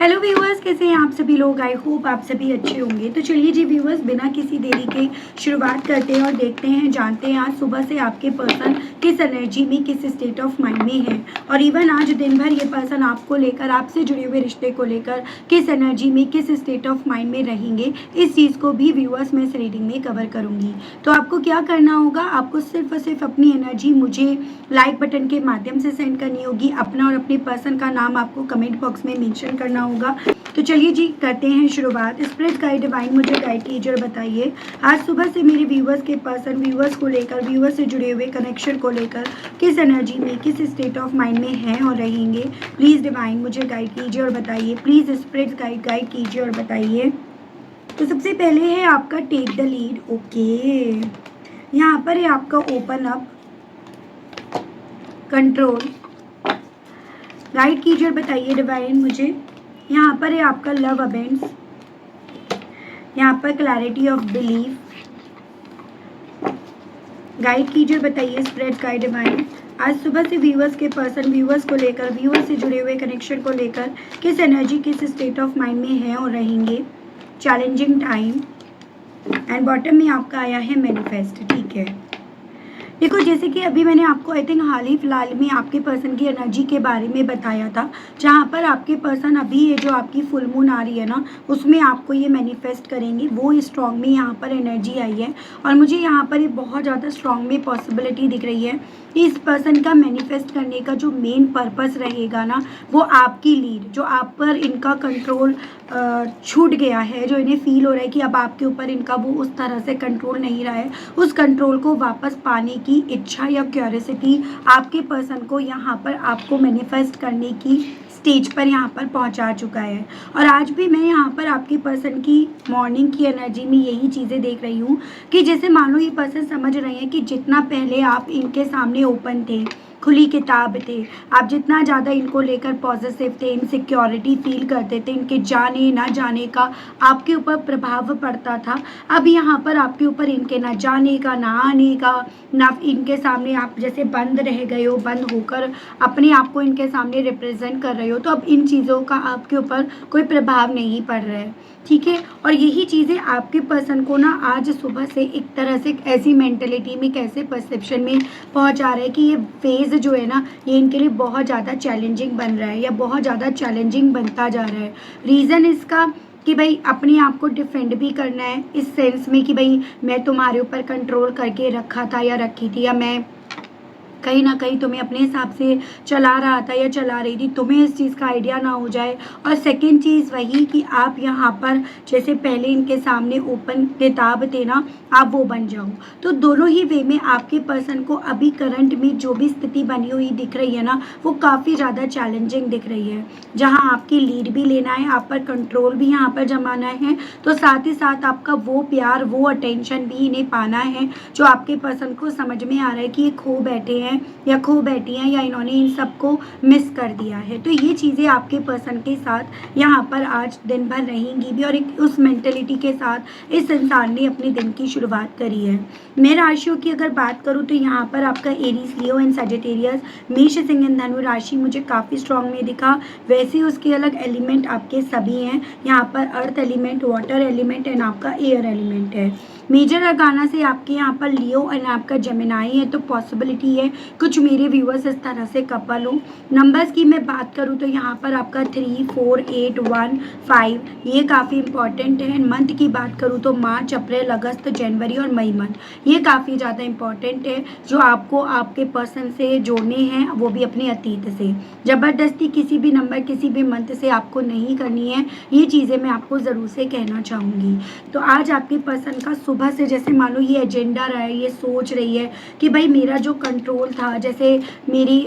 Hello viewers, कैसे हैं आप सभी लोग। आई होप आप सभी अच्छे होंगे। तो चलिए जी व्यूअर्स, बिना किसी देरी के शुरुआत करते हैं और देखते हैं, जानते हैं आज सुबह से आपके पर्सन किस एनर्जी में, किस स्टेट ऑफ माइंड में है और इवन आज दिन भर ये पर्सन आपको लेकर, आपसे जुड़े हुए रिश्ते को लेकर किस एनर्जी में, किस स्टेट ऑफ माइंड में रहेंगे, इस चीज़ को भी व्यूअर्स मैं इस रीडिंग में कवर करूँगी। तो आपको क्या करना होगा, आपको सिर्फ और सिर्फ अपनी एनर्जी मुझे लाइक बटन के माध्यम से सेंड करनी होगी। अपना और अपने पर्सन का नाम आपको कमेंट बॉक्स में मेंशन करना होगा। तो चलिए जी करते हैं शुरुआत। स्पिरिट गाइड डिवाइन मुझे गाइड कीजिए और बताइए आज सुबह से मेरे व्यूवर्स के पर्सन, व्यूवर्स को लेकर, व्यूवर्स से जुड़े हुए कनेक्शन को लेकर किस एनर्जी में, किस स्टेट ऑफ माइंड में हैं और रहेंगे। प्लीज़ डिवाइन मुझे गाइड कीजिए और बताइए। प्लीज़ स्पिरिट गाइड कीजिए और बताइए। तो सबसे पहले है आपका टेक द लीड। ओके, यहाँ पर है आपका ओपन अप, कंट्रोल। गाइड कीजिए और बताइए डिवाइन मुझे। यहाँ पर है आपका लव अबेंड्स, यहाँ पर क्लैरिटी ऑफ बिलीफ। गाइड कीजिए और बताइए स्प्रेड गाइड डिवाइन आज सुबह से व्यूवर्स के पर्सन, व्यूवर्स को लेकर, व्यूवर्स से जुड़े हुए कनेक्शन को लेकर किस एनर्जी, किस स्टेट ऑफ माइंड में है और रहेंगे। चैलेंजिंग टाइम एंड बॉटम में आपका आया है मैनिफेस्ट। ठीक है, देखो जैसे कि अभी मैंने आपको आई थिंक हाल ही फिलहाल में आपके पर्सन की एनर्जी के बारे में बताया था, जहाँ पर आपके पर्सन अभी ये जो आपकी फुल मून आ रही है ना, उसमें आपको ये मैनिफेस्ट करेंगे। वो स्ट्रॉन्ग में यहाँ पर एनर्जी आई है और मुझे यहाँ पर ये बहुत ज़्यादा स्ट्रॉन्ग में पॉसिबिलिटी दिख रही है कि इस पर्सन का मैनिफेस्ट करने का जो मेन पर्पस रहेगा ना, वो आपकी लीड, जो आप पर इनका कंट्रोल छूट गया है, जो इन्हें फील हो रहा है कि अब आपके ऊपर इनका वो उस तरह से कंट्रोल नहीं रहा है, उस कंट्रोल को वापस पाने की इच्छा या क्यूरियोसिटी आपके पर्सन को यहाँ पर आपको मैनिफेस्ट करने की स्टेज पर यहाँ पर पहुँचा चुका है। और आज भी मैं यहाँ पर आपके पर्सन की मॉर्निंग की एनर्जी में यही चीज़ें देख रही हूँ कि जैसे मानो ये पर्सन समझ रहे हैं कि जितना पहले आप इनके सामने ओपन थे, खुली किताब थे, आप जितना ज़्यादा इनको लेकर पॉजिटिव थे, इनसिक्योरिटी फील करते थे, इनके जाने ना जाने का आपके ऊपर प्रभाव पड़ता था, अब यहाँ पर आपके ऊपर इनके ना जाने का, ना आने का, ना इनके सामने आप जैसे बंद रह गए हो, बंद होकर अपने आप को इनके सामने रिप्रेजेंट कर रहे हो, तो अब इन चीज़ों का आपके ऊपर कोई प्रभाव नहीं पड़ रहा है। ठीक है, और यही चीज़ें आपके पर्सन को ना आज सुबह से एक तरह से ऐसी मेंटलिटी में, कैसे परसेप्शन में पहुंचा रहे हैं कि ये फेज़ जो है ना, ये इनके लिए बहुत ज़्यादा चैलेंजिंग बन रहा है या बहुत ज़्यादा चैलेंजिंग बनता जा रहा है। रीज़न इसका कि भाई अपने आप को डिफेंड भी करना है, इस सेंस में कि भाई मैं तुम्हारे ऊपर कंट्रोल करके रखा था या रखी थी, या मैं कहीं ना कहीं तुम्हें अपने हिसाब से चला रहा था या चला रही थी, तुम्हें इस चीज़ का आइडिया ना हो जाए। और सेकंड चीज़ वही कि आप यहाँ पर जैसे पहले इनके सामने ओपन किताब थे ना, आप वो बन जाओ। तो दोनों ही वे में आपके पर्सन को अभी करंट में जो भी स्थिति बनी हुई दिख रही है ना, वो काफ़ी ज़्यादा चैलेंजिंग दिख रही है, जहाँ आपकी लीड भी लेना है, आप पर कंट्रोल भी यहाँ पर जमाना है, तो साथ ही साथ आपका वो प्यार, वो अटेंशन भी इन्हें पाना है जो आपके पर्सन को समझ में आ रहा है कि ये खो बैठे हैं या खो बैठी हैं, या इन्होंने इन सबको मिस कर दिया है। तो ये चीज़ें आपके पर्सन के साथ यहाँ पर आज दिन भर रहेंगी भी, और एक उस मेंटलिटी के साथ इस इंसान ने अपने दिन की शुरुआत करी है। मैं राशियों की अगर बात करूँ तो यहाँ पर आपका एरीज, लियो एंड सजिटेरियस, मेष, सिंह एंड धनु राशि मुझे काफ़ी स्ट्रॉन्ग में दिखा। वैसे ही उसके अलग एलिमेंट आपके सभी हैं, यहाँ पर earth element, water element and आपका एयर एलिमेंट है। मेजर अरगाना से आपके यहाँ पर लियो एंड आपका जेमिनाई है, तो पॉसिबिलिटी है कुछ मेरे व्यूअर्स इस तरह से कपल हो। नंबर्स की मैं बात करूँ तो यहाँ पर आपका 3, 4, 8, 1, 5 ये काफ़ी इंपॉर्टेंट है। मंथ की बात करूँ तो मार्च, अप्रैल, अगस्त, जनवरी और मई मंथ, ये काफ़ी ज़्यादा इंपॉर्टेंट है, जो आपको आपके पर्सन से जोड़ने हैं, वो भी अपने अतीत से। ज़बरदस्ती किसी भी नंबर, किसी भी मंथ से आपको नहीं करनी है, ये चीज़ें मैं आपको ज़रूर से कहना चाहूँगी। तो आज आपके पर्सन का सुबह से जैसे मान लो ये एजेंडा रहा है, ये सोच रही है कि भाई मेरा जो कंट्रोल था, जैसे मेरी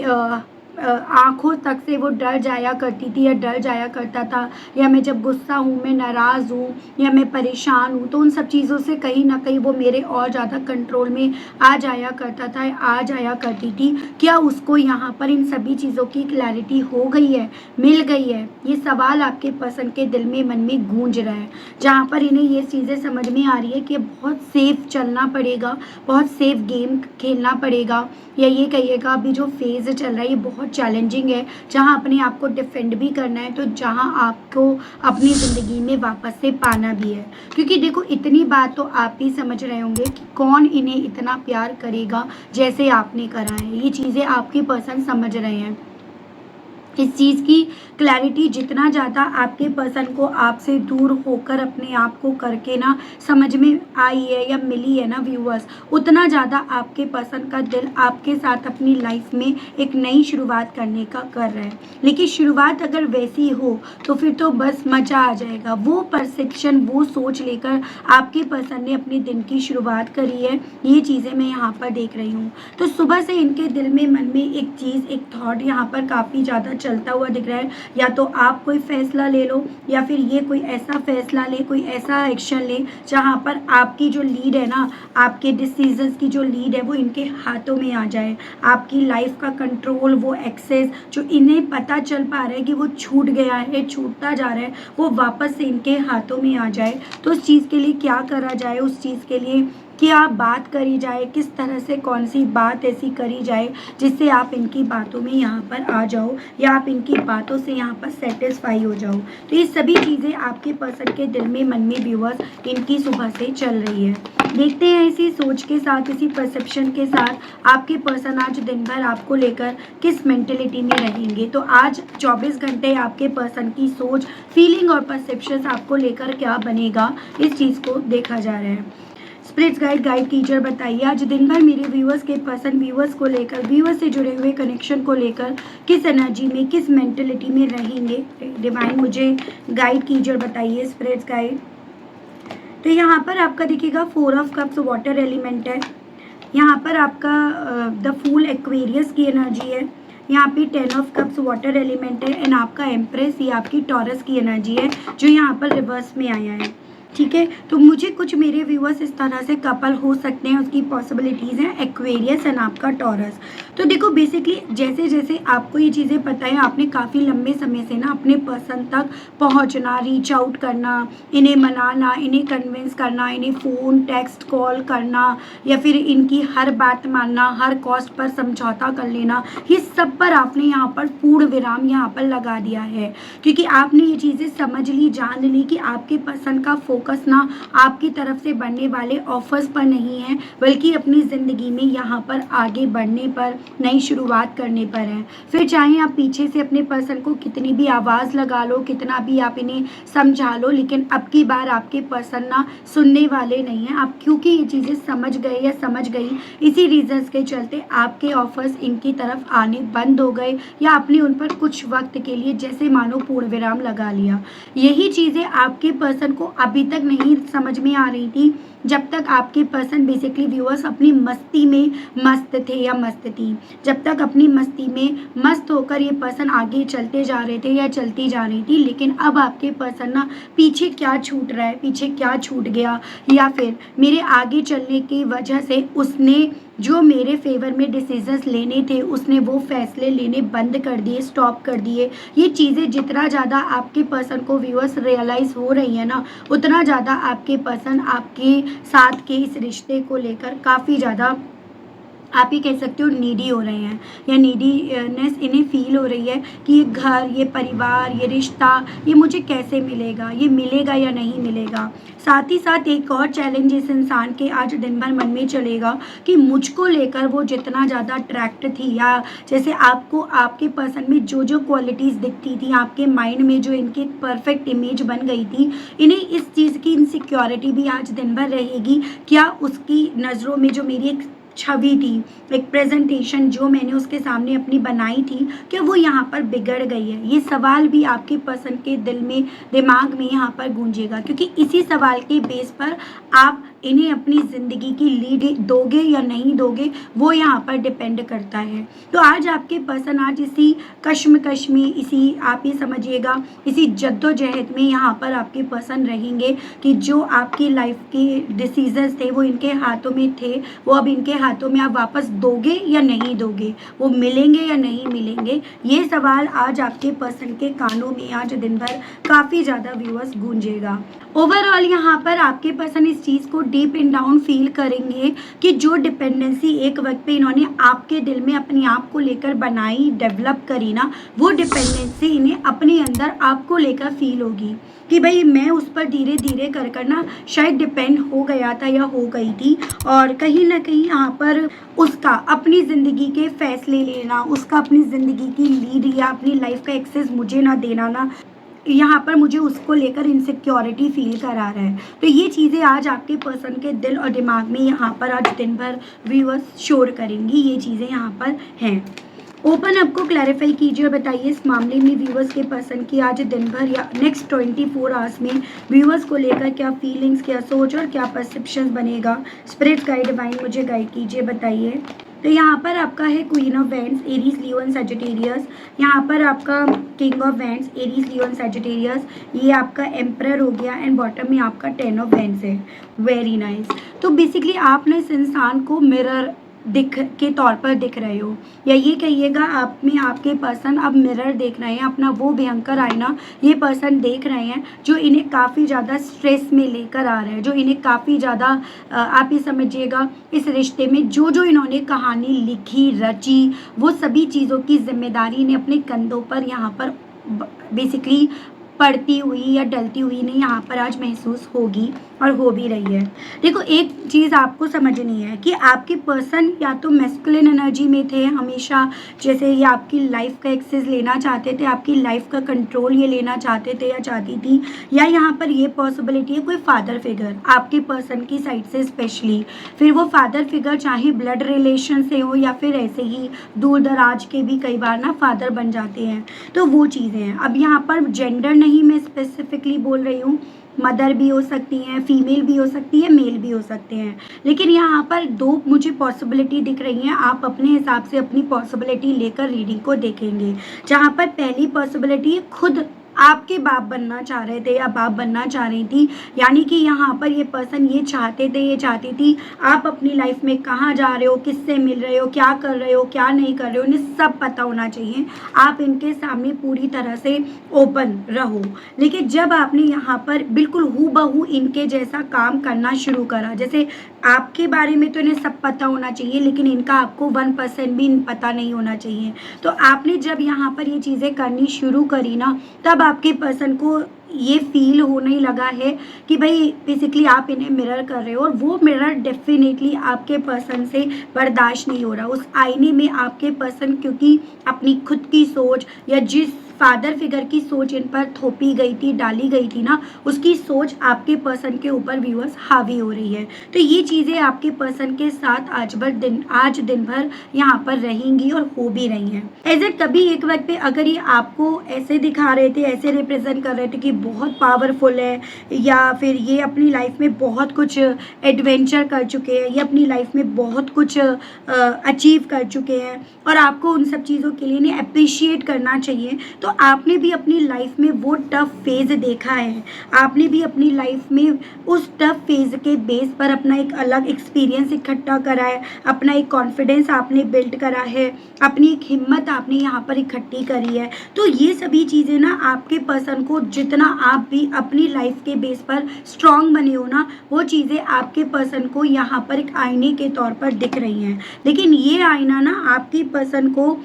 आँखों तक से वो डर जाया करती थी या डर जाया करता था, या मैं जब गुस्सा हूँ, मैं नाराज़ हूँ या मैं परेशान हूँ, तो उन सब चीज़ों से कहीं ना कहीं वो मेरे और ज़्यादा कंट्रोल में आ जाया करता था, आ जाया करती थी। क्या उसको यहाँ पर इन सभी चीज़ों की क्लैरिटी हो गई है, मिल गई है? ये सवाल आपके पर्सन के दिल में, मन में गूंज रहा है, जहाँ पर इन्हें ये चीज़ें समझ में आ रही है कि बहुत सेफ चलना पड़ेगा, बहुत सेफ गेम खेलना पड़ेगा, या ये कहिएगा अभी जो फेज़ चल रहा है ये बहुत बहुत चैलेंजिंग है, जहाँ अपने आप को डिफेंड भी करना है, तो जहाँ आपको अपनी ज़िंदगी में वापस से पाना भी है। क्योंकि देखो, इतनी बात तो आप भी समझ रहे होंगे कि कौन इन्हें इतना प्यार करेगा जैसे आपने करा है। ये चीज़ें आपके पर्सन समझ रहे हैं। इस चीज़ की क्लैरिटी जितना ज़्यादा आपके पर्सन को आपसे दूर होकर अपने आप को करके ना समझ में आई है या मिली है ना व्यूअर्स, उतना ज़्यादा आपके पर्सन का दिल आपके साथ अपनी लाइफ में एक नई शुरुआत करने का कर रहा है। लेकिन शुरुआत अगर वैसी हो तो फिर तो बस मज़ा आ जाएगा। वो परसेप्शन, वो सोच लेकर आपके पर्सन ने अपने दिन की शुरुआत करी है। ये चीज़ें मैं यहाँ पर देख रही हूँ। तो सुबह से इनके दिल में, मन में एक चीज़, एक थॉट यहाँ पर काफ़ी ज़्यादा चलता हुआ दिख रहा है। या तो आप कोई फैसला ले लो या फिर ये कोई ऐसा फैसला ले, कोई ऐसा एक्शन ले जहाँ पर आपकी जो लीड है ना, आपके डिसीजंस की जो लीड है वो इनके हाथों में आ जाए। आपकी लाइफ का कंट्रोल, वो एक्सेस जो इन्हें पता चल पा रहा है कि वो छूट गया है, छूटता जा रहा है, वो वापस से इनके हाथों में आ जाए। तो उस चीज़ के लिए क्या करा जाए, उस चीज़ के लिए क्या बात करी जाए, किस तरह से कौन सी बात ऐसी करी जाए जिससे आप इनकी बातों में यहाँ पर आ जाओ या आप इनकी बातों से यहाँ पर सेटिस्फाई हो जाओ। तो ये सभी चीज़ें आपके पर्सन के दिल में, मन में व्यूअर्स इनकी सुबह से चल रही है। देखते हैं इसी सोच के साथ, इसी परसेप्शन के साथ आपके पर्सन आज दिन भर आपको लेकर किस मेंटेलिटी में रहेंगे। तो आज 24 घंटे आपके पर्सन की सोच, फीलिंग और परसेप्शन आपको लेकर क्या बनेगा, इस चीज़ को देखा जा रहा है। स्पिरिट्स गाइड टीचर बताइए आज दिन भर मेरे व्यूअर्स के पर्सन व्यूअर्स को लेकर, व्यूअर्स से जुड़े हुए कनेक्शन को लेकर किस एनर्जी में, किस मेंटेलिटी में रहेंगे। डिवाइन मुझे गाइड टीचर बताइए, स्पिरिट्स गाइड। तो यहाँ पर आपका दिखेगा 4 ऑफ कप्स वाटर एलिमेंट है। यहाँ पर आपका द फूल एक्वेरियस की एनर्जी है। यहाँ पे 10 ऑफ कप्स वाटर एलिमेंट है एंड आपका एम्प्रेस, ये आपकी टॉरस की एनर्जी है जो यहाँ पर रिवर्स में आया है। ठीक है, तो मुझे कुछ मेरे व्यूअर्स इस तरह से कपल हो सकते हैं, उसकी पॉसिबिलिटीज़ हैं, एक्वेरियस एंड आपका टॉरस। तो देखो, बेसिकली जैसे जैसे आपको ये चीज़ें पता है, आपने काफ़ी लंबे समय से ना अपने पर्सन तक पहुंचना, रीच आउट करना, इन्हें मनाना, इन्हें कन्विंस करना, इन्हें फ़ोन, टेक्स्ट, कॉल करना या फिर इनकी हर बात मानना, हर कॉस्ट पर समझौता कर लेना, ये सब पर आपने यहाँ पर पूर्ण विराम यहाँ पर लगा दिया है। क्योंकि आपने ये चीज़ें समझ ली, जान ली कि आपके पर्सन का फोकस ना आपकी तरफ से बनने वाले ऑफर्स पर नहीं है, बल्कि अपनी ज़िंदगी में यहाँ पर आगे बढ़ने पर, नई शुरुआत करने पर है। फिर चाहे आप पीछे से अपने पर्सन को कितनी भी आवाज़ लगा लो, कितना भी आप इन्हें समझा लो, लेकिन अब की बार आपके पर्सन ना सुनने वाले नहीं हैं। आप क्योंकि ये चीज़ें समझ गए या समझ गई, इसी रीजंस के चलते आपके ऑफर्स इनकी तरफ आने बंद हो गए या आपने उन पर कुछ वक्त के लिए जैसे मानो पूर्ण विराम लगा लिया। यही चीज़ें आपके पर्सन को अभी तक नहीं समझ में आ रही थी, जब तक आपके पर्सन बेसिकली व्यूअर्स अपनी मस्ती में मस्त थे या मस्त थी। जब तक अपनी मस्ती में मस्त होकर ये पर्सन आगे चलते जा रहे थे या चलती जा रही थी, लेकिन अब आपके पर्सन ना पीछे क्या छूट रहा है, पीछे क्या छूट गया, या फिर मेरे आगे चलने की वजह से उसने जो मेरे फेवर में डिसीजंस लेने थे, उसने वो फैसले लेने बंद कर दिए, स्टॉप कर दिए। ये चीज़ें जितना ज़्यादा आपके पर्सन को व्यूअर्स रियलाइज़ हो रही है ना, उतना ज़्यादा आपके पर्सन आपके साथ के इस रिश्ते को लेकर काफ़ी ज़्यादा, आप ही कह सकते हो, नीडी हो रहे हैं या नीडीनेस इन्हें फील हो रही है कि ये घर, ये परिवार, ये रिश्ता, ये मुझे कैसे मिलेगा, ये मिलेगा या नहीं मिलेगा। साथ ही साथ एक और चैलेंज इस इंसान के आज दिन भर मन में चलेगा कि मुझको लेकर वो जितना ज़्यादा अट्रैक्ट थी, या जैसे आपको आपके पर्सन में जो जो क्वालिटीज़ दिखती थी, आपके माइंड में जो इनकी परफेक्ट इमेज बन गई थी, इन्हें इस चीज़ की इनसिक्योरिटी भी आज दिन भर रहेगी। क्या उसकी नज़रों में जो मेरी एक छवि थी, एक प्रेजेंटेशन जो मैंने उसके सामने अपनी बनाई थी, क्या वो यहाँ पर बिगड़ गई है? ये सवाल भी आपके पर्सन के दिल में, दिमाग में यहाँ पर गूंजेगा, क्योंकि इसी सवाल के बेस पर आप इन्हें अपनी ज़िंदगी की लीड दोगे या नहीं दोगे, वो यहाँ पर डिपेंड करता है। तो आज आपके पर्सन आज इसी कश्मकश में, इसी आप ये समझिएगा, इसी जद्दोजहद में यहाँ पर आपके पर्सन रहेंगे कि जो आपकी लाइफ के डिसीजंस थे वो इनके हाथों में थे, वो अब इनके हाथों में आप वापस दोगे या नहीं दोगे, वो मिलेंगे या नहीं मिलेंगे, ये सवाल आज आपके पर्सन के कानों में आज दिन भर काफ़ी ज़्यादा व्यूअर्स गूंजेगा। ओवरऑल यहाँ पर आपके पर्सन इस चीज़ को डीप इन डाउन फील करेंगे कि जो डिपेंडेंसी एक वक्त पे इन्होंने आपके दिल में अपने आप को लेकर बनाई, डेवलप करी ना, वो डिपेंडेंसी इन्हें अपने अंदर आपको लेकर फील होगी कि भाई मैं उस पर धीरे धीरे कर कर ना शायद डिपेंड हो गया था या हो गई थी, और कहीं ना कहीं यहाँ पर उसका अपनी ज़िंदगी के फैसले लेना, उसका अपनी ज़िंदगी की लीड या अपनी लाइफ का एक्सेस मुझे ना देना ना, यहाँ पर मुझे उसको लेकर इनसिक्योरिटी फील करा रहा है। तो ये चीज़ें आज आपके पर्सन के दिल और दिमाग में यहाँ पर आज दिन भर व्यूअर्स शोर करेंगी, ये चीज़ें यहाँ पर हैं। ओपन अप को क्लैरिफाई कीजिए और बताइए इस मामले में व्यूअर्स के पर्सन की आज दिन भर या नेक्स्ट 24 आवर्स में व्यूअर्स को लेकर क्या फीलिंग्स, क्या सोच और क्या परसेप्शन बनेगा। स्पिरिट गाइड डिवाइन मुझे गाइड कीजिए, बताइए। तो यहाँ पर आपका है queen of wands, Aries, Leo and Sagittarius. यहाँ पर आपका king of wands, Aries, Leo and Sagittarius. ये आपका एम्परर हो गया एंड बॉटम में आपका 10 ऑफ वैंड्स है। Very nice. तो बेसिकली आपने इस इंसान को मिरर दिख के तौर पर दिख रहे हो, या ये कहिएगा आप में आपके पर्सन अब मिरर देख रहे हैं, अपना वो भयंकर आईना ये पर्सन देख रहे हैं जो इन्हें काफ़ी ज़्यादा स्ट्रेस में लेकर आ रहा है, जो इन्हें काफ़ी ज़्यादा आप ये समझिएगा इस रिश्ते में जो जो इन्होंने कहानी लिखी रची वो सभी चीज़ों की जिम्मेदारी इन्हें अपने कंधों पर यहाँ पर बेसिकली पड़ती हुई या डलती हुई नहीं यहाँ पर आज महसूस होगी और हो भी रही है। देखो एक चीज़ आपको समझनी है कि आपके पर्सन या तो मैस्कुलिन एनर्जी में थे हमेशा, जैसे ये आपकी लाइफ का एक्सेस लेना चाहते थे, आपकी लाइफ का कंट्रोल ये लेना चाहते थे या चाहती थी, या यहाँ पर ये पॉसिबिलिटी है कोई फादर फिगर आपके पर्सन की साइड से स्पेशली, फिर वो फादर फिगर चाहे ब्लड रिलेशन से हो या फिर ऐसे ही दूर दराज के भी कई बार ना फादर बन जाते हैं, तो वो चीज़ें हैं। अब यहाँ पर जेंडर नहीं मैं स्पेसिफिकली बोल रही हूँ, मदर भी हो सकती हैं, फीमेल भी हो सकती है, मेल भी हो सकते हैं, लेकिन यहाँ पर दो मुझे पॉसिबिलिटी दिख रही हैं। आप अपने हिसाब से अपनी पॉसिबिलिटी लेकर रीडिंग को देखेंगे, जहाँ पर पहली पॉसिबिलिटी खुद आपके बाप बनना चाह रहे थे या बाप बनना चाह रही थी, यानी कि यहाँ पर ये पर्सन ये चाहते थे, ये चाहती थी आप अपनी लाइफ में कहाँ जा रहे हो, किससे मिल रहे हो, क्या कर रहे हो, क्या नहीं कर रहे हो, उन्हें सब पता होना चाहिए। आप इनके सामने पूरी तरह से ओपन रहो, लेकिन जब आपने यहाँ पर बिल्कुल हूबहू इनके जैसा काम करना शुरू करा, जैसे आपके बारे में तो इन्हें सब पता होना चाहिए लेकिन इनका आपको 1% भी पता नहीं होना चाहिए, तो आपने जब यहाँ पर ये चीज़ें करनी शुरू करी ना, तब आपके पर्सन को ये फील होने लगा है कि भाई बेसिकली आप इन्हें मिरर कर रहे हो, और वो मिरर डेफिनेटली आपके पर्सन से बर्दाश्त नहीं हो रहा। उस आईने में आपके पर्सन क्योंकि अपनी खुद की सोच या जिस फादर फिगर की सोच इन पर थोपी गई थी, डाली गई थी ना, उसकी सोच आपके पर्सन के ऊपर व्यूअर्स हावी हो रही है। तो ये चीज़ें आपके पर्सन के साथ आज दिन भर यहाँ पर रहेंगी और हो भी रही हैं। एज इट कभी एक वक्त पे अगर ये आपको ऐसे दिखा रहे थे, ऐसे रिप्रेजेंट कर रहे थे कि बहुत पावरफुल है, या फिर ये अपनी लाइफ में बहुत कुछ एडवेंचर कर चुके हैं, ये अपनी लाइफ में बहुत कुछ अचीव कर चुके हैं, और आपको उन सब चीज़ों के लिए इन्हें अप्रिशिएट करना चाहिए, तो आपने भी अपनी लाइफ में वो टफ फेज़ देखा है, आपने भी अपनी लाइफ में उस टफ फेज़ के बेस पर अपना एक अलग एक्सपीरियंस इकट्ठा करा है, अपना एक कॉन्फिडेंस आपने बिल्ड करा है, अपनी एक हिम्मत आपने यहाँ पर इकट्ठी करी है। तो ये सभी चीज़ें ना आपके पर्सन को, जितना आप भी अपनी लाइफ के बेस पर स्ट्रॉन्ग बने हो ना, वो चीज़ें आपके पर्सन को यहाँ पर एक आईने के तौर पर दिख रही हैं। लेकिन ये आईना ना आपके पर्सन को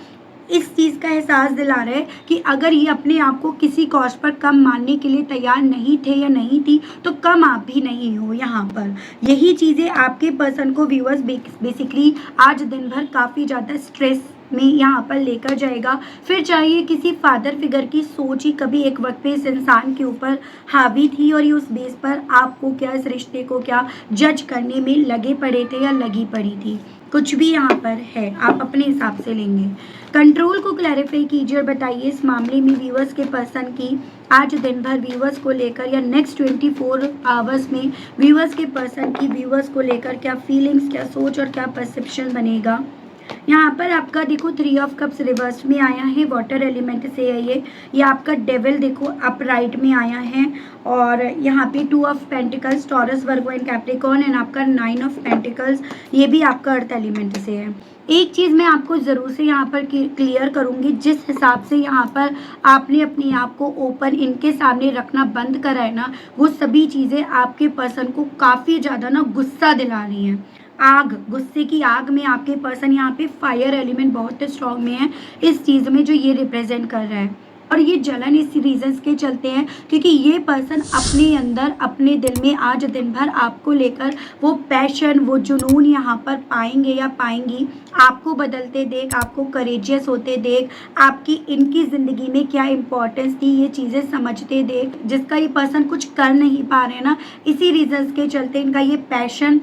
इस चीज़ का एहसास दिला रहा है कि अगर ये अपने आप को किसी कॉस्ट पर कम मानने के लिए तैयार नहीं थे या नहीं थी, तो कम आप भी नहीं हो यहाँ पर। यही चीज़ें आपके पर्सन को व्यूअर्स बेसिकली आज दिन भर काफ़ी ज़्यादा स्ट्रेस में यहाँ पर लेकर जाएगा। फिर चाहिए किसी फादर फिगर की सोच ही कभी एक वक्त पे इस इंसान के ऊपर हावी थी, और ये उस बेस पर आपको क्या, इस रिश्ते को क्या जज करने में लगे पड़े थे या लगी पड़ी थी, कुछ भी यहाँ पर है, आप अपने हिसाब से लेंगे। कंट्रोल को क्लैरिफाई कीजिए और बताइए इस मामले में व्यूअर्स के पर्सन की आज दिन भर व्यूअर्स को लेकर या नेक्स्ट 24 आवर्स में व्यूअर्स के पर्सन की व्यूअर्स को लेकर क्या फीलिंग्स, क्या सोच और क्या परसेप्शन बनेगा। यहाँ पर आपका देखो 3 ऑफ कप्स रिवर्स में आया है, वाटर एलिमेंट से है ये आपका डेविल देखो अपराइट में आया है, और यहाँ पे 2 of pentacles Taurus Virgo and Capricorn, and आपका 9 ऑफ पेंटिकल्स ये भी आपका अर्थ एलिमेंट से है। एक चीज़ मैं आपको ज़रूर से यहाँ पर क्लियर करूँगी, जिस हिसाब से यहाँ पर आपने अपने आप को ओपन इनके सामने रखना बंद करा है ना, वो सभी चीज़ें आपके पर्सन को काफ़ी ज़्यादा ना गुस्सा दिला रही हैं। आग, गुस्से की आग में आपके पर्सन यहाँ पे फायर एलिमेंट बहुत स्ट्रांग में है इस चीज़ में जो ये रिप्रेजेंट कर रहा है। और ये जलन इस रीजंस के चलते हैं क्योंकि ये पर्सन अपने अंदर अपने दिल में आज दिन भर आपको लेकर वो पैशन, वो जुनून यहाँ पर पाएंगे या पाएंगी। आपको बदलते देख, आपको करेजियस होते देख, आपकी इनकी ज़िंदगी में क्या इंपॉर्टेंस थी ये चीज़ें समझते देख, जिसका ये पर्सन कुछ कर नहीं पा रहे ना, इसी रीजंस के चलते इनका ये पैशन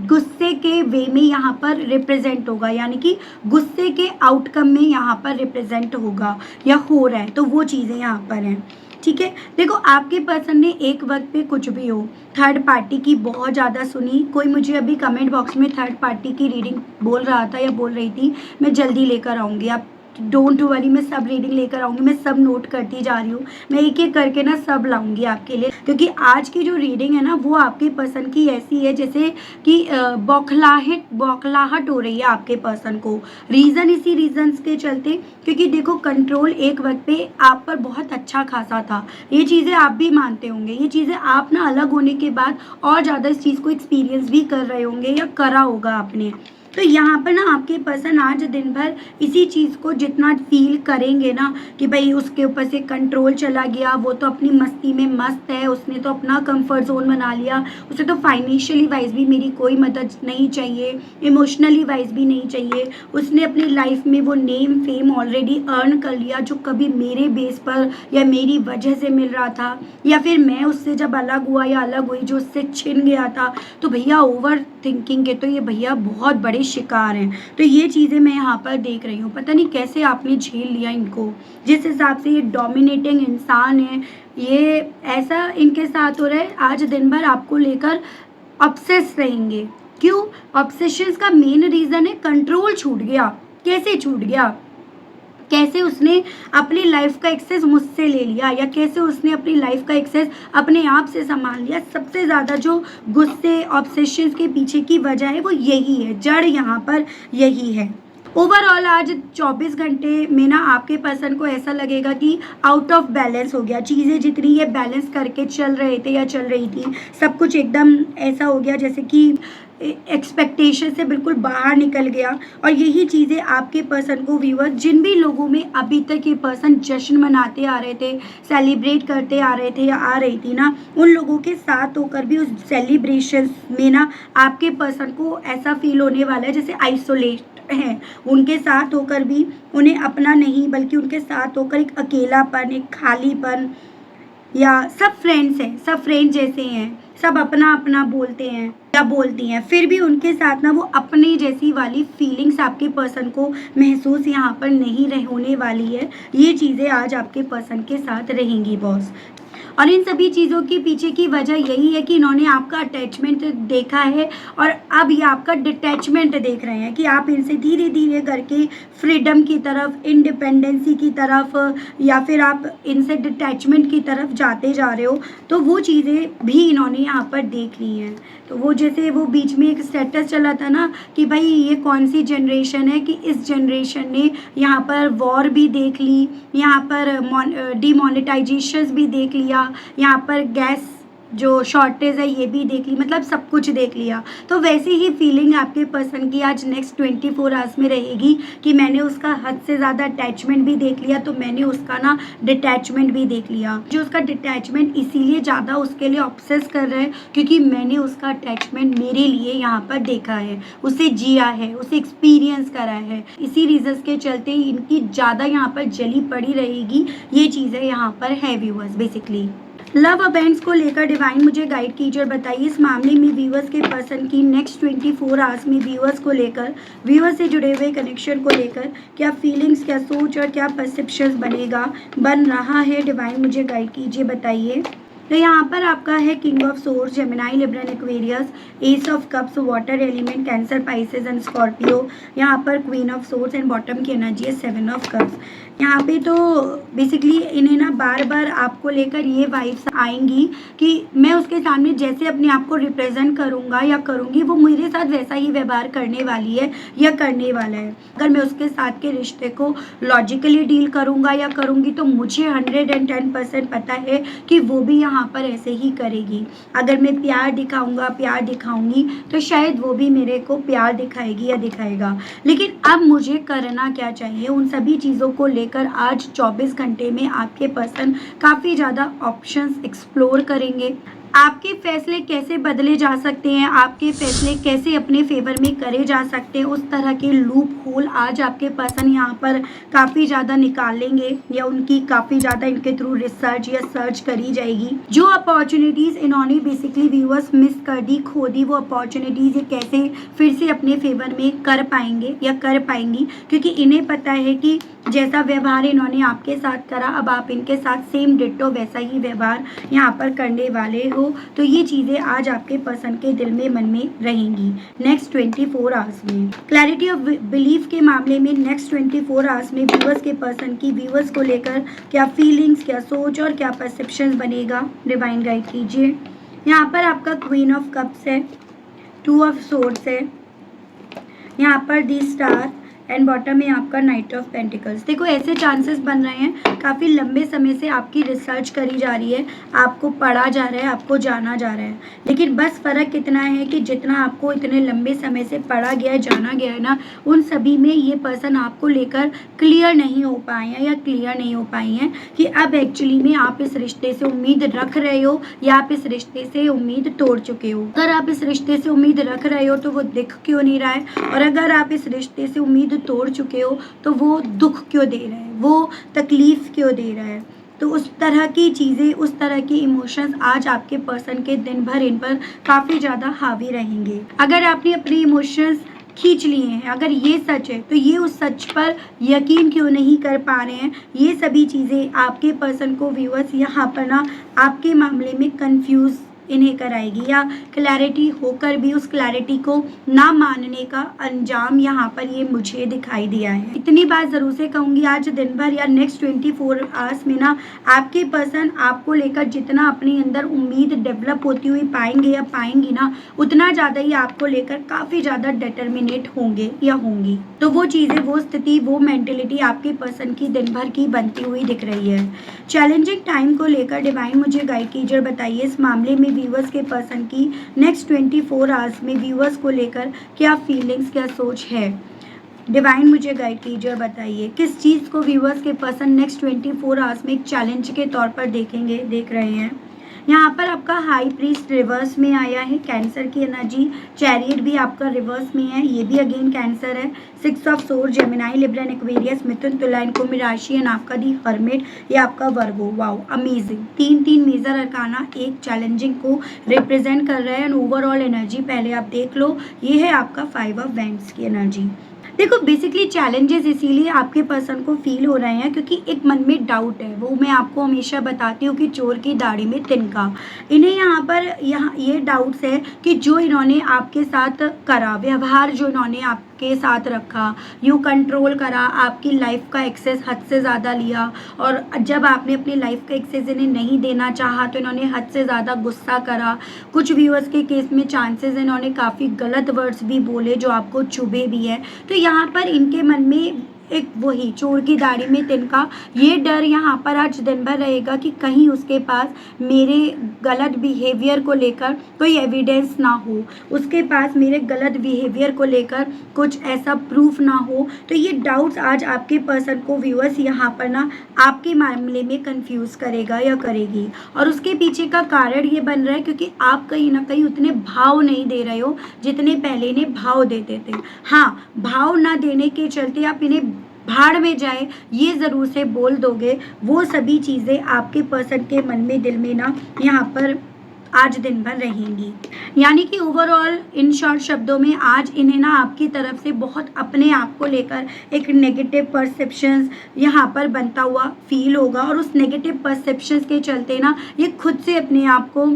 गुस्से के वे में यहाँ पर रिप्रेजेंट होगा, यानी कि गुस्से के आउटकम में यहाँ पर रिप्रेजेंट होगा या हो रहा है, तो वो चीज़ें यहाँ पर हैं। ठीक है, देखो आपके पर्सन ने एक वक्त पे कुछ भी हो थर्ड पार्टी की बहुत ज़्यादा सुनी। कोई मुझे अभी कमेंट बॉक्स में थर्ड पार्टी की रीडिंग बोल रहा था या बोल रही थी, मैं जल्दी लेकर आऊँगी, आप डोंट वरी, मैं सब रीडिंग लेकर आऊँगी, मैं सब नोट करती जा रही हूँ, मैं एक एक करके ना सब लाऊंगी आपके लिए, क्योंकि आज की जो रीडिंग है ना वो आपके पर्सन की ऐसी है जैसे कि बौखलाहट हो रही है आपके पर्सन को। रीज़न इसी रीजंस के चलते, क्योंकि देखो कंट्रोल एक वक्त पे आप पर बहुत अच्छा खासा था, ये चीज़ें आप भी मानते होंगे, ये चीज़ें आप ना अलग होने के बाद और ज़्यादा इस चीज़ को एक्सपीरियंस भी कर रहे होंगे या करा होगा आपने। तो यहाँ पर ना आपके पर्सन आज दिन भर इसी चीज़ को जितना फील करेंगे ना कि भाई उसके ऊपर से कंट्रोल चला गया, वो तो अपनी मस्ती में मस्त है, उसने तो अपना कंफर्ट जोन बना लिया, उसे तो फाइनेंशियली वाइज भी मेरी कोई मदद नहीं चाहिए, इमोशनली वाइज भी नहीं चाहिए, उसने अपनी लाइफ में वो नेम फेम ऑलरेडी अर्न कर लिया जो कभी मेरे बेस पर या मेरी वजह से मिल रहा था, या फिर मैं उससे जब अलग हुआ या अलग हुई जो उससे छिन गया था। तो भैया ओवर थिंकिंग के तो ये भैया बहुत बड़े शिकार हैं। तो ये चीज़ें मैं यहाँ पर देख रही हूँ, पता नहीं कैसे आपने झेल लिया इनको, जिस हिसाब से ये डोमिनेटिंग इंसान है, ये ऐसा इनके साथ हो रहा है, आज दिन भर आपको लेकर ऑब्सेस रहेंगे। क्यों? ऑब्सेशंस का मेन रीज़न है कंट्रोल छूट गया। कैसे छूट गया? कैसे उसने अपनी लाइफ का एक्सेस मुझसे ले लिया, या कैसे उसने अपनी लाइफ का एक्सेस अपने आप से संभाल लिया। सबसे ज़्यादा जो गुस्से ऑब्सेशंस के पीछे की वजह है वो यही है, जड़ यहाँ पर यही है। ओवरऑल आज 24 घंटे में ना आपके पर्सन को ऐसा लगेगा कि आउट ऑफ बैलेंस हो गया, चीज़ें जितनी ये बैलेंस करके चल रहे थे या चल रही थी सब कुछ एकदम ऐसा हो गया जैसे कि एक्सपेक्टेशन से बिल्कुल बाहर निकल गया। और यही चीज़ें आपके पर्सन को व्यूअर, जिन भी लोगों में अभी तक ये पर्सन जश्न मनाते आ रहे थे, सेलिब्रेट करते आ रहे थे या आ रही थी ना, उन लोगों के साथ होकर भी उस सेलिब्रेशन में ना आपके पर्सन को ऐसा फील होने वाला है जैसे आइसोलेट हैं। उनके साथ होकर भी उन्हें अपना नहीं, बल्कि उनके साथ होकर एक अकेलापन, एक खालीपन, या सब फ्रेंड्स हैं, सब फ्रेंड जैसे हैं, सब अपना अपना बोलते हैं या बोलती हैं, फिर भी उनके साथ ना वो अपने जैसी वाली फीलिंग्स आपके पर्सन को महसूस यहाँ पर नहीं होने वाली है। ये चीज़ें आज आपके पर्सन के साथ रहेंगी बॉस। और इन सभी चीज़ों के पीछे की वजह यही है कि इन्होंने आपका अटैचमेंट देखा है और अब ये आपका डिटैचमेंट देख रहे हैं कि आप इनसे धीरे धीरे करके फ्रीडम की तरफ, इंडिपेंडेंसी की तरफ, या फिर आप इनसे डिटैचमेंट की तरफ जाते जा रहे हो। तो वो चीज़ें भी इन्होंने यहाँ पर देख ली हैं। तो वो जैसे वो बीच में एक स्टेटस चला था ना कि भाई ये कौन सी जनरेशन है कि इस जनरेशन ने यहाँ पर वॉर भी देख ली, यहाँ पर डिमोनेटाइजेशन भी देख लिया, यहाँ पर गैस जो शॉर्टेज है ये भी देख ली, मतलब सब कुछ देख लिया। तो वैसी ही फीलिंग आपके पर्सन की आज नेक्स्ट 24 आवर्स में रहेगी कि मैंने उसका हद से ज़्यादा अटैचमेंट भी देख लिया, तो मैंने उसका ना डिटैचमेंट भी देख लिया। जो उसका डिटैचमेंट इसीलिए ज़्यादा उसके लिए ऑब्सेस कर रहा है क्योंकि मैंने उसका अटैचमेंट मेरे लिए यहाँ पर देखा है, उसे जिया है, उसे एक्सपीरियंस करा है। इसी रीजन के चलते इनकी ज़्यादा यहाँ पर जली पड़ी रहेगी। ये चीज़ें यहाँ पर है व्यूअर्स। बेसिकली लव अबेंड्स को लेकर डिवाइन मुझे गाइड कीजिए और बताइए इस मामले में व्यूअर्स के पर्सन की नेक्स्ट 24 आवर्स में व्यूअर्स को लेकर, व्यूअर्स से जुड़े हुए कनेक्शन को लेकर क्या फीलिंग्स, क्या सोच और क्या परसेप्शंस बन रहा है। डिवाइन मुझे गाइड कीजिए, बताइए। तो यहाँ पर आपका है king of source, Gemini, Libran, Aquarius, S of cups, water element, cancer, Pisces and Scorpio. यहाँ पर queen of source and bottom की एनर्जी है 7 ऑफ कप्स। यहाँ पे तो बेसिकली इन्हें ना बार बार आपको लेकर ये वाइब्स आएंगी कि मैं उसके सामने जैसे अपने आप को रिप्रेजेंट करूँगा या करूँगी, वो मेरे साथ वैसा ही व्यवहार करने वाली है या करने वाला है। अगर मैं उसके साथ के रिश्ते को लॉजिकली डील करूँगा या करूँगी तो मुझे 110% पता है कि वो भी यहाँ पर ऐसे ही करेगी। अगर मैं प्यार दिखाऊँगा, प्यार दिखाऊँगी तो शायद वो भी मेरे को प्यार दिखाएगी या दिखाएगा। लेकिन अब मुझे करना क्या चाहिए, उन सभी चीज़ों को लेकर आज 24 घंटे में आपके पर्सन काफ़ी ज़्यादा ऑप्शंस एक्सप्लोर करेंगे। आपके फैसले कैसे बदले जा सकते हैं, आपके फैसले कैसे अपने फेवर में करे जा सकते हैं, उस तरह के लूप होल आज आपके पर्सन यहाँ पर काफ़ी ज़्यादा निकालेंगे या उनकी काफ़ी ज़्यादा इनके थ्रू रिसर्च या सर्च करी जाएगी। जो अपॉर्चुनिटीज़ इन्होंने बेसिकली व्यूअर्स मिस कर दी, खो दी, वो अपॉर्चुनिटीज़ ये कैसे फिर से अपने फेवर में कर पाएंगे या कर पाएंगी, क्योंकि इन्हें पता है कि जैसा व्यवहार इन्होंने आपके साथ करा, अब आप इनके साथ सेम डिट्टो वैसा ही व्यवहार यहाँ पर करने वाले हो। तो ये चीज़ें आज आपके पर्सन के दिल में, मन में रहेंगी नेक्स्ट 24 आवर्स में। क्लैरिटी ऑफ बिलीफ के मामले में नेक्स्ट 24 आवर्स में व्यूअर्स के पर्सन की व्यूअर्स को लेकर क्या फीलिंग्स, क्या सोच और क्या परसेप्शन बनेगा, डिवाइन गाइड कीजिए। यहाँ पर आपका क्वीन ऑफ कप्स है, 2 ऑफ सोर्ड्स है, यहाँ पर दी स्टार एंड बॉटम में आपका नाइट ऑफ पेंटिकल्स। देखो ऐसे चांसेस बन रहे हैं, काफ़ी लंबे समय से आपकी रिसर्च करी जा रही है, आपको पढ़ा जा रहा है, आपको जाना जा रहा है, लेकिन बस फ़र्क कितना है कि जितना आपको इतने लंबे समय से पढ़ा गया है, जाना गया है ना, उन सभी में ये पर्सन आपको लेकर क्लियर नहीं हो पाए हैं या क्लियर नहीं हो पाई हैं कि अब एक्चुअली में आप इस रिश्ते से उम्मीद रख रहे हो या आप इस रिश्ते से उम्मीद तोड़ चुके हो। अगर आप इस रिश्ते से उम्मीद रख रहे हो तो वो दिख क्यों नहीं रहा है, और अगर आप इस रिश्ते से उम्मीद तोड़ चुके हो तो वो दुख क्यों दे रहा है, वो तकलीफ क्यों दे रहा है। तो उस तरह की चीज़ें, उस तरह के इमोशंस आज आपके पर्सन के दिन भर इन पर काफ़ी ज़्यादा हावी रहेंगे। अगर आपने अपने इमोशंस खींच लिए हैं, अगर ये सच है तो ये उस सच पर यकीन क्यों नहीं कर पा रहे हैं। ये सभी चीज़ें आपके पर्सन को व्यूअर्स यहाँ पर ना आपके मामले में कंफ्यूज इन्हें कराएगी, या क्लैरिटी होकर भी उस क्लैरिटी को ना मानने का अंजाम यहाँ पर ये मुझे दिखाई दिया है। इतनी बात ज़रूर से कहूँगी, आज दिन भर या नेक्स्ट 24 आवर्स में ना आपके पर्सन आपको लेकर जितना अपने अंदर उम्मीद डेवलप होती हुई पाएंगे या पाएंगी ना, उतना ज़्यादा ही आपको लेकर काफ़ी ज़्यादा डिटर्मिनेट होंगे या होंगी। तो वो चीज़ें, वो स्थिति, वो मेंटेलिटी आपके पर्सन की दिन भर की बनती हुई दिख रही है। चैलेंजिंग टाइम को लेकर डिवाइन मुझे गाइड कीजिए और बताइए इस मामले में व्यूअर्स के पर्सन की नेक्स्ट 24 आवर्स में व्यूअर्स को लेकर क्या फीलिंग्स, क्या सोच है। डिवाइन मुझे गाइड कीजिए और बताइए किस चीज़ को व्यूअर्स के पर्सन नेक्स्ट 24 आवर्स में एक चैलेंज के तौर पर देख रहे हैं। यहाँ पर आपका हाई प्रीस्ट रिवर्स में आया है, कैंसर की एनर्जी, चैरियट भी आपका रिवर्स में है, ये भी अगेन कैंसर है, 6 of sword, Gemini, Libra, Aquarius, मिथुन, तुला, कुंभ राशि एंड आपका दी हर्मिट, ये आपका Virgo. Wow amazing, 3 major arcana एक चैलेंजिंग को रिप्रेजेंट कर रहे हैं एंड ओवरऑल एनर्जी पहले आप देख लो। ये है आपका 5 ऑफ वैंड्स की एनर्जी। देखो बेसिकली चैलेंजेस इसीलिए आपके पर्सन को फील हो रहे हैं क्योंकि एक मन में डाउट है, वो मैं आपको हमेशा बताती हूँ कि चोर की दाढ़ी में तिनका। इन्हें यहाँ ये डाउट्स है कि जो इन्होंने आपके साथ करा, व्यवहार जो इन्होंने आपके साथ रखा, यूँ कंट्रोल करा, आपकी लाइफ का एक्सेस हद से ज़्यादा लिया, और जब आपने अपनी लाइफ का एक्सेस इन्हें नहीं देना चाहा तो इन्होंने हद से ज़्यादा गुस्सा करा। कुछ व्यूअर्स के केस में चांसेस इन्होंने काफ़ी गलत वर्ड्स भी बोले जो आपको चुभे भी है। तो यहाँ पर इनके मन में एक वही चोर की दाढ़ी में तिनका, ये डर यहाँ पर आज दिन भर रहेगा कि कहीं उसके पास मेरे गलत बिहेवियर को लेकर कोई एविडेंस ना हो, उसके पास मेरे गलत बिहेवियर को लेकर कुछ ऐसा प्रूफ ना हो। तो ये डाउट्स आज आपके पर्सन को व्यूअर्स यहाँ पर ना आपके मामले में कंफ्यूज करेगा या करेगी, और उसके पीछे का कारण ये बन रहा है क्योंकि आप कहीं ना कहीं उतने भाव नहीं दे रहे हो जितने पहले इन्हें भाव देते थे। हाँ, भाव ना देने के चलते आप इन्हें भाड़ में जाए ये ज़रूर से बोल दोगे, वो सभी चीज़ें आपके पर्सन के मन में, दिल में ना यहाँ पर आज दिन भर रहेंगी। यानी कि ओवरऑल इन शॉर्ट शब्दों में आज इन्हें ना आपकी तरफ से बहुत अपने आप को लेकर एक नेगेटिव परसेप्शंस यहाँ पर बनता हुआ फील होगा, और उस नेगेटिव परसेप्शंस के चलते ना ये खुद से अपने आप को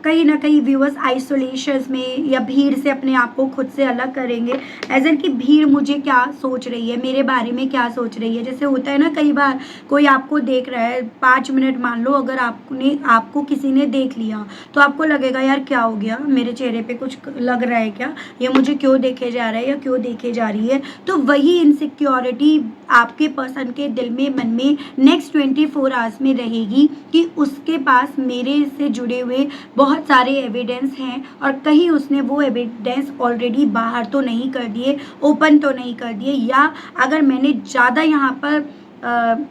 कहीं ना कहीं व्यूअर्स आइसोलेशन में या भीड़ से अपने आप को खुद से अलग करेंगे। एज एन कि भीड़ मुझे क्या सोच रही है, मेरे बारे में क्या सोच रही है। जैसे होता है ना, कई बार कोई आपको देख रहा है 5 मिनट, मान लो अगर आपको किसी ने देख लिया तो आपको लगेगा यार क्या हो गया, मेरे चेहरे पे कुछ लग रहा है क्या, ये मुझे क्यों देखे जा रहा है या क्यों देखे जा रही है। तो वही इनसिक्योरिटी आपके पर्सन के दिल में, मन में नेक्स्ट 24 आवर्स में रहेगी कि उसके पास मेरे से जुड़े हुए बहुत सारे एविडेंस हैं और कहीं उसने वो एविडेंस ऑलरेडी बाहर तो नहीं कर दिए, ओपन तो नहीं कर दिए, या अगर मैंने ज़्यादा यहाँ पर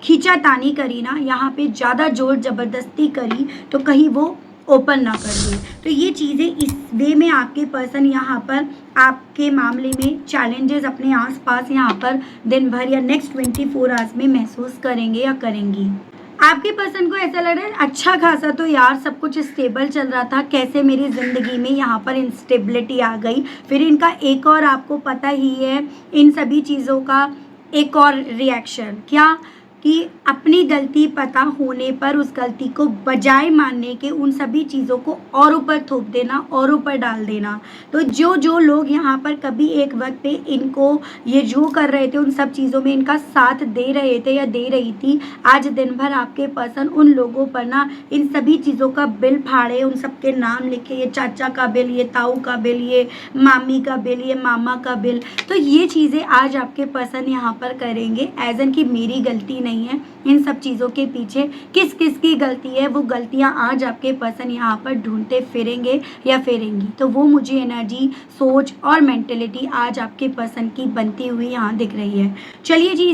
खींचातानी करी ना, यहाँ पे ज़्यादा जोर ज़बरदस्ती करी तो कहीं वो ओपन ना कर दे। तो ये चीज़ें इस वे में आपके पर्सन यहाँ पर आपके मामले में चैलेंजेस अपने आसपास यहाँ पर दिन भर या नेक्स्ट 24 आवर्स में महसूस करेंगे या करेंगी। आपके पर्सन को ऐसा लग रहा है अच्छा खासा तो यार सब कुछ स्टेबल चल रहा था, कैसे मेरी ज़िंदगी में यहाँ पर इंस्टेबिलिटी आ गई। फिर इनका एक और आपको पता ही है इन सभी चीज़ों का एक और रिएक्शन क्या, कि अपनी गलती पता होने पर उस गलती को बजाय मानने के उन सभी चीज़ों को और ऊपर थोप देना और ऊपर डाल देना। तो जो लोग यहाँ पर कभी एक वक्त पे इनको ये जो कर रहे थे उन सब चीज़ों में इनका साथ दे रहे थे या दे रही थी, आज दिन भर आपके पर्सन उन लोगों पर ना इन सभी चीज़ों का बिल फाड़े, उन सबके नाम लिखे, ये चाचा का बिल, ये ताऊ का बिल, ये मामी का बिल, ये मामा का बिल। तो ये चीज़ें आज आपके पर्सन यहाँ पर करेंगे एज एन कि मेरी गलती नहीं है। इन सब चीज़ों के पीछे किस किस की गलती है, वो गलतियां आज आपके पर्सन यहाँ पर ढूंढते फिरेंगे या फिरेंगी। तो वो मुझे एनर्जी, सोच और मेंटेलिटी आज आपके पर्सन की बनती हुई यहाँ दिख रही है। चलिए जी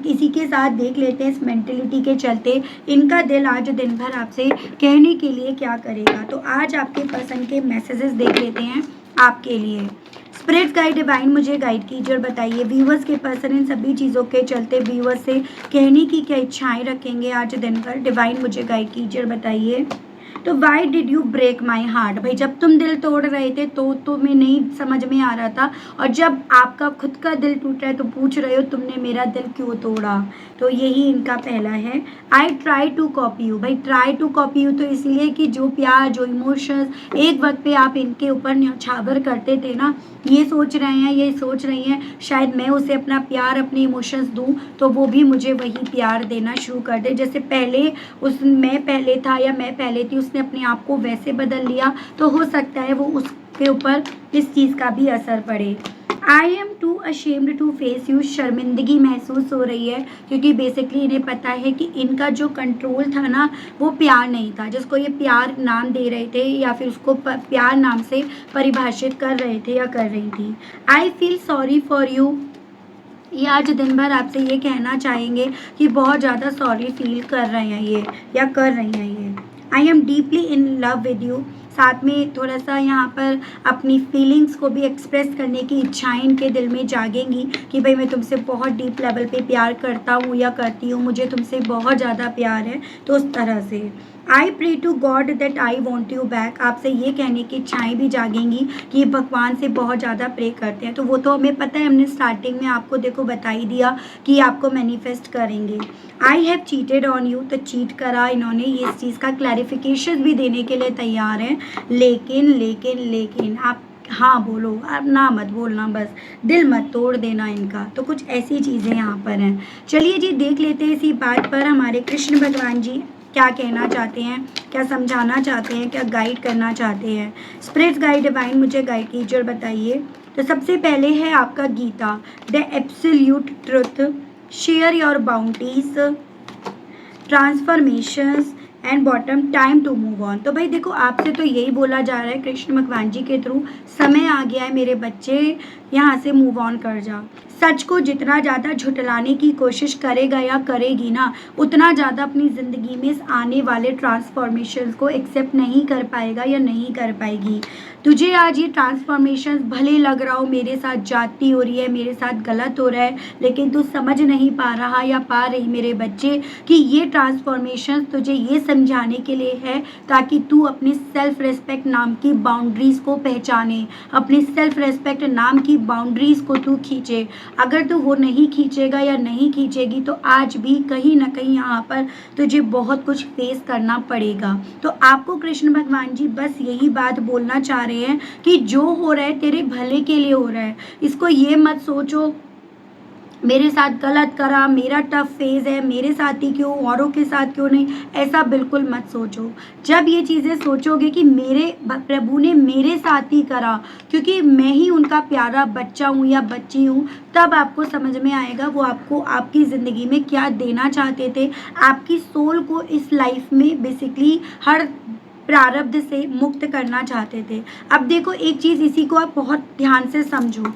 इसी के साथ देख लेते हैं इस मेंटेलिटी के चलते इनका दिल आज दिन भर आपसे कहने के लिए क्या करेगा। तो आज आपके पर्सन के मैसेजेस देख लेते हैं आपके लिए। स्पिरिट गाइड डिवाइन मुझे गाइड कीजिए और बताइए व्यूवर्स के पर्सन इन सभी चीज़ों के चलते व्यूवर्स से कहने की क्या इच्छाएं रखेंगे आज दिन भर। डिवाइन मुझे गाइड कीजिए और बताइए। तो why did you break my heart, भाई जब तुम दिल तोड़ रहे थे तो तुम्हें नहीं समझ में आ रहा था, और जब आपका खुद का दिल टूट रहा है तो पूछ रहे हो तुमने मेरा दिल क्यों तोड़ा। तो यही इनका पहला है। I try to copy you, भाई ट्राई टू कॉपी यू तो इसलिए कि जो प्यार, जो इमोशंस एक वक्त पे आप इनके ऊपर न्यौछावर करते थे ना, ये सोच रही हैं शायद मैं उसे अपना प्यार, अपने इमोशंस दूं तो वो भी मुझे वही प्यार देना शुरू कर दे। जैसे पहले मैं पहले था या मैं पहले थी, उसने अपने आप को वैसे बदल लिया, तो हो सकता है वो उसके ऊपर इस चीज़ का भी असर पड़े। I am too ashamed to face you, शर्मिंदगी महसूस हो रही है क्योंकि बेसिकली इन्हें पता है कि इनका जो कंट्रोल था ना वो प्यार नहीं था, जिसको ये प्यार नाम दे रहे थे या फिर उसको प्यार नाम से परिभाषित कर रहे थे या कर रही थी। I feel sorry for you, ये आज दिन भर आपसे ये कहना चाहेंगे कि बहुत ज़्यादा सॉरी फील कर रहे हैं ये या कर रही हैं ये। I am deeply in love with you, साथ में थोड़ा सा यहाँ पर अपनी फीलिंग्स को भी एक्सप्रेस करने की इच्छाएं इनके दिल में जागेंगी कि भाई मैं तुमसे बहुत डीप लेवल पे प्यार करता हूँ या करती हूँ, मुझे तुमसे बहुत ज़्यादा प्यार है। तो उस तरह से I pray to God that I want you back, आपसे ये कहने की इच्छाएं भी जागेंगी कि भगवान से बहुत ज़्यादा प्रे करते हैं। तो वो तो हमें पता है, हमने स्टार्टिंग में आपको देखो बता ही दिया कि आपको मैनिफेस्ट करेंगे। I have cheated on you, तो चीट करा इन्होंने, ये इस चीज़ का क्लैरिफिकेशन भी देने के लिए तैयार हैं। लेकिन आप हाँ बोलो, अब ना मत बोलना, बस दिल मत तोड़ देना इनका। तो कुछ ऐसी चीज़ें यहाँ पर हैं। चलिए जी देख लेते हैं इसी बात पर हमारे कृष्ण भगवान जी क्या कहना चाहते हैं, क्या समझाना चाहते हैं, क्या गाइड करना चाहते हैं। स्पिरिट गाइड डिवाइन मुझे गाइड कीजिए और बताइए। तो सबसे पहले है आपका Gita, the absolute truth, share your bounties, transformations and bottom, time to move on. तो भाई देखो आपसे तो यही बोला जा रहा है कृष्ण भगवान जी के थ्रू, समय आ गया है मेरे बच्चे, यहाँ से मूव ऑन कर जा। सच को जितना ज़्यादा झुटलाने की कोशिश करेगा या करेगी ना, उतना ज़्यादा अपनी ज़िंदगी में आने वाले ट्रांसफॉर्मेशन को एक्सेप्ट नहीं कर पाएगा या नहीं कर पाएगी। तुझे आज ये ट्रांसफॉर्मेशन भले लग रहा हो मेरे साथ जाती हो रही है, मेरे साथ गलत हो रहा है, लेकिन तू समझ नहीं पा रहा या पा रही मेरे बच्चे कि ये ट्रांसफॉर्मेशन तुझे ये समझाने के लिए है, ताकि तू अपनी सेल्फ रिस्पेक्ट नाम की बाउंड्रीज को पहचाने, अपनी सेल्फ रिस्पेक्ट नाम की बाउंड्रीज को तू खींचे। अगर तू वो नहीं खींचेगा या नहीं खींचेगी तो आज भी कहीं ना कहीं यहाँ पर तुझे बहुत कुछ फेस करना पड़ेगा। तो आपको कृष्ण भगवान जी बस यही बात बोलना चाह रहे हैं कि जो हो रहा है तेरे भले के लिए हो रहा है। इसको ये मत सोचो मेरे साथ गलत करा, मेरा टफ फेज है, मेरे साथ ही क्यों, औरों के साथ क्यों नहीं, ऐसा बिल्कुल मत सोचो। जब ये चीज़ें सोचोगे कि मेरे प्रभु ने मेरे साथ ही करा क्योंकि मैं ही उनका प्यारा बच्चा हूँ या बच्ची हूँ, तब आपको समझ में आएगा वो आपको आपकी ज़िंदगी में क्या देना चाहते थे। आपकी सोल को इस लाइफ में बेसिकली हर प्रारब्ध से मुक्त करना चाहते थे। अब देखो एक चीज़, इसी को आप बहुत ध्यान से समझो।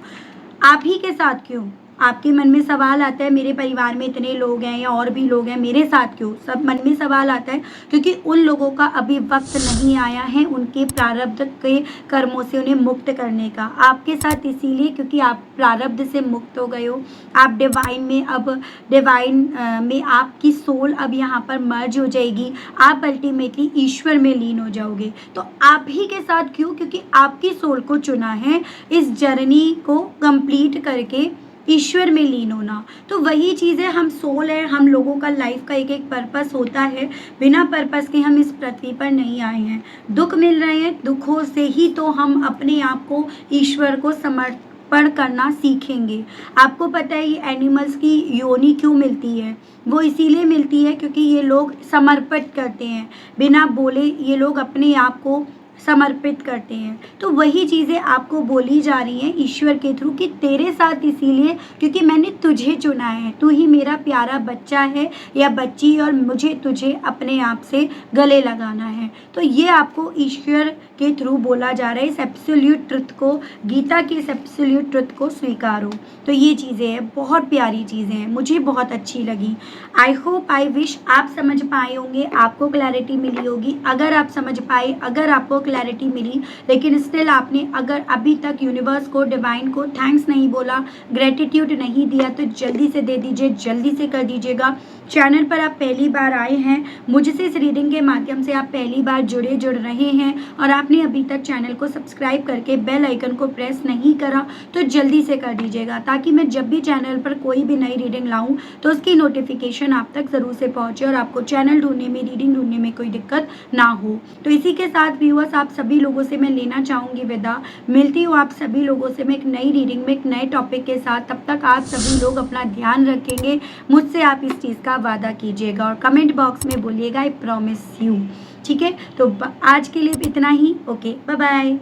आप ही के साथ क्यों? आपके मन में सवाल आता है मेरे परिवार में इतने लोग हैं या और भी लोग हैं, मेरे साथ क्यों? सब मन में सवाल आता है क्योंकि उन लोगों का अभी वक्त नहीं आया है उनके प्रारब्ध के कर्मों से उन्हें मुक्त करने का। आपके साथ इसीलिए क्योंकि आप प्रारब्ध से मुक्त हो गए हो। आप डिवाइन में, अब डिवाइन में आपकी सोल अब यहाँ पर मर्ज हो जाएगी। आप अल्टीमेटली ईश्वर में लीन हो जाओगे। तो आप ही के साथ क्यों? क्योंकि आपकी सोल को चुना है इस जर्नी को कंप्लीट करके ईश्वर में लीन होना। तो वही चीज़ है, हम सोल है, हम लोगों का लाइफ का एक एक पर्पस होता है। बिना पर्पस के हम इस पृथ्वी पर नहीं आए हैं। दुख मिल रहे हैं, दुखों से ही तो हम अपने आप को ईश्वर को समर्पण करना सीखेंगे। आपको पता है ये एनिमल्स की योनि क्यों मिलती है? वो इसीलिए मिलती है क्योंकि ये लोग समर्पित करते हैं, बिना बोले ये लोग अपने आप को समर्पित करते हैं। तो वही चीज़ें आपको बोली जा रही हैं ईश्वर के थ्रू कि तेरे साथ इसीलिए क्योंकि मैंने तुझे चुना है, तू ही मेरा प्यारा बच्चा है या बच्ची, और मुझे तुझे अपने आप से गले लगाना है। तो ये आपको ईश्वर के थ्रू बोला जा रहा है। इस एब्सोल्यूट ट्रुथ को, गीता की इस एब्सोल्यूट ट्रुथ को स्वीकारो। तो ये चीज़ें हैं, बहुत प्यारी चीज़ें हैं, मुझे बहुत अच्छी लगी। आई होप, आई विश आप समझ पाए होंगे, आपको क्लैरिटी मिली होगी। अगर आप समझ पाए, अगर आपको क्लैरिटी मिली, लेकिन स्टिल आपने अगर अभी तक यूनिवर्स को, डिवाइन को थैंक्स नहीं बोला, ग्रेटिट्यूड नहीं दिया, तो जल्दी से दे दीजिए, जल्दी से कर दीजिएगा। चैनल पर आप पहली बार आए हैं, मुझसे इस रीडिंग के माध्यम से आप पहली बार जुड़ रहे हैं और आपने अभी तक चैनल को सब्सक्राइब करके बेल आइकन को प्रेस नहीं करा, तो जल्दी से कर दीजिएगा, ताकि मैं जब भी चैनल पर कोई भी नई रीडिंग लाऊं तो उसकी नोटिफिकेशन आप तक ज़रूर से पहुंचे और आपको चैनल ढूंढने में, रीडिंग ढूंढने में कोई दिक्कत ना हो। तो इसी के साथ व्यूअर्स, आप सभी लोगों से मैं लेना चाहूँगी विदा। मिलती हूँ आप सभी लोगों से मैं एक नई रीडिंग में, एक नए टॉपिक के साथ। तब तक आप सभी लोग अपना ध्यान रखेंगे, मुझसे आप इस चीज़ का वादा कीजिएगा और कमेंट बॉक्स में बोलिएगा आई प्रॉमिस यू। ठीक है, तो आज के लिए इतना ही। Okay, bye bye.